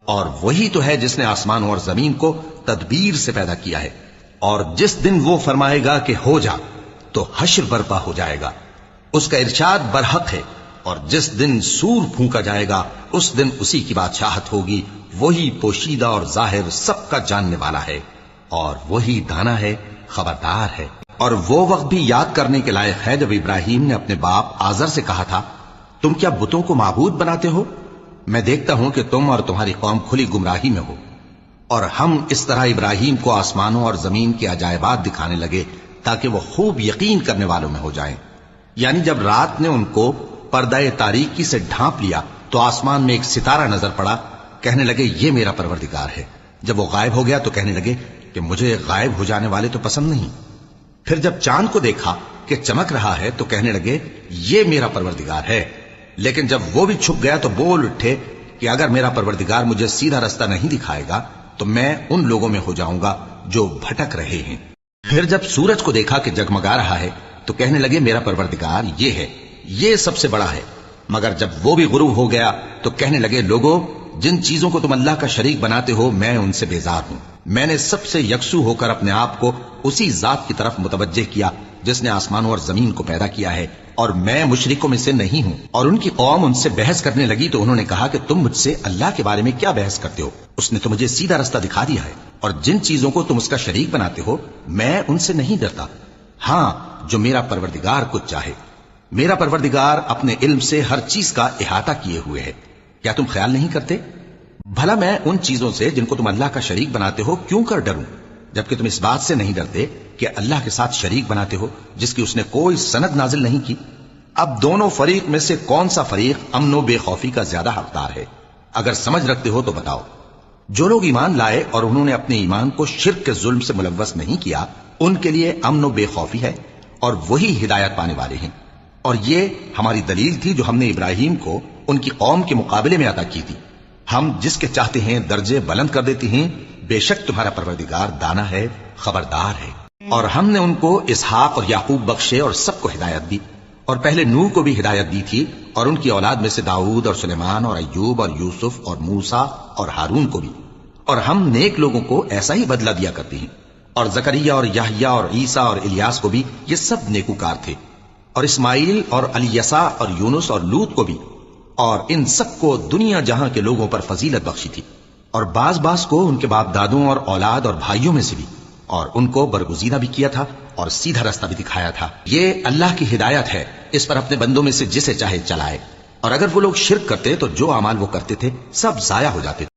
اور وہی تو ہے جس نے آسمانوں اور زمین کو تدبیر سے پیدا کیا ہے، اور جس دن وہ فرمائے گا کہ ہو جا تو حشر برپا ہو جائے گا، اس کا ارشاد برحق ہے، اور جس دن سور پھونکا جائے گا اس دن اسی کی بادشاہت ہوگی، وہی پوشیدہ اور ظاہر سب کا جاننے والا ہے، اور وہی دانا ہے، خبردار ہے۔ اور وہ وقت بھی یاد کرنے کے لائق ہے جب ابراہیم نے اپنے باپ آزر سے کہا تھا، تم کیا بتوں کو معبود بناتے ہو؟ میں دیکھتا ہوں کہ تم اور تمہاری قوم کھلی گمراہی میں ہو۔ اور ہم اس طرح ابراہیم کو آسمانوں اور زمین کے عجائبات دکھانے لگے تاکہ وہ خوب یقین کرنے والوں میں ہو جائیں۔ یعنی جب رات نے ان کو پردہ تاریکی سے ڈھانپ لیا تو آسمان میں ایک ستارہ نظر پڑا، کہنے لگے یہ میرا پروردگار ہے۔ جب وہ غائب ہو گیا تو کہنے لگے کہ مجھے غائب ہو جانے والے تو پسند نہیں۔ پھر جب چاند کو دیکھا کہ چمک رہا ہے تو کہنے لگے یہ میرا پروردگار ہے۔ لیکن جب وہ بھی چھپ گیا تو بول اٹھے کہ اگر میرا پروردگار مجھے سیدھا رستہ نہیں دکھائے گا تو میں ان لوگوں میں ہو جاؤں گا جو بھٹک رہے ہیں۔ پھر جب سورج کو دیکھا کہ جگمگا رہا ہے تو کہنے لگے میرا پروردگار یہ ہے، یہ سب سے بڑا ہے۔ مگر جب وہ بھی غروب ہو گیا تو کہنے لگے لوگوں، جن چیزوں کو تم اللہ کا شریک بناتے ہو میں ان سے بیزار ہوں۔ میں نے سب سے یکسو ہو کر اپنے آپ کو اسی ذات کی طرف متوجہ کیا جس نے آسمانوں اور زمین کو پیدا کیا ہے، اور میں مشرکوں میں سے نہیں ہوں۔ اور ان کی قوم ان سے بحث کرنے لگی تو انہوں نے کہا کہ تم مجھ سے اللہ کے بارے میں کیا بحث کرتے ہو؟ اس نے تو مجھے سیدھا رستہ دکھا دیا ہے، اور جن چیزوں کو تم اس کا شریک بناتے ہو میں ان سے نہیں ڈرتا، ہاں جو میرا پروردگار کچھ چاہے۔ میرا پروردگار اپنے علم سے ہر چیز کا احاطہ کیے ہوئے ہے۔ کیا تم خیال نہیں کرتے؟ بھلا میں ان چیزوں سے جن کو تم اللہ کا شریک بناتے ہو کیوں کر ڈروں، جبکہ تم اس بات سے نہیں ڈرتے کہ اللہ کے ساتھ شریک بناتے ہو جس کی اس نے کوئی سند نازل نہیں کی۔ اب دونوں فریق میں سے کون سا فریق امن و بے خوفی کا زیادہ حقدار ہے؟ اگر سمجھ رکھتے ہو تو بتاؤ۔ جو لوگ ایمان لائے اور انہوں نے اپنے ایمان کو شرک کے ظلم سے ملوث نہیں کیا ان کے لیے امن و بے خوفی ہے، اور وہی ہدایت پانے والے ہیں۔ اور یہ ہماری دلیل تھی جو ہم نے ابراہیم کو ان کی قوم کے مقابلے میں عطا کی تھی۔ ہم جس کے چاہتے ہیں درجے بلند کر دیتے ہیں، بے شک تمہارا پروردگار دانا ہے، خبردار ہے۔ اور ہم نے ان کو اسحاق اور یعقوب بخشے اور سب کو ہدایت دی، اور پہلے نوح کو بھی ہدایت دی تھی، اور ان کی اولاد میں سے داؤد اور سلیمان اور ایوب اور یوسف اور موسیٰ اور ہارون کو بھی۔ اور ہم نیک لوگوں کو ایسا ہی بدلہ دیا کرتے ہیں۔ اور زکریا اور یحییٰ اور عیسیٰ اور الیاس کو بھی، یہ سب نیکوکار تھے۔ اور اسماعیل اور الیسع اور یونس اور لوط کو بھی، اور ان سب کو دنیا جہاں کے لوگوں پر فضیلت بخشی تھی، اور بعض کو ان کے باپ دادوں اور اولاد اور بھائیوں میں سے بھی، اور ان کو برگزیدہ بھی کیا تھا اور سیدھا رستہ بھی دکھایا تھا۔ یہ اللہ کی ہدایت ہے، اس پر اپنے بندوں میں سے جسے چاہے چلائے۔ اور اگر وہ لوگ شرک کرتے تو جو اعمال وہ کرتے تھے سب ضائع ہو جاتے تھے۔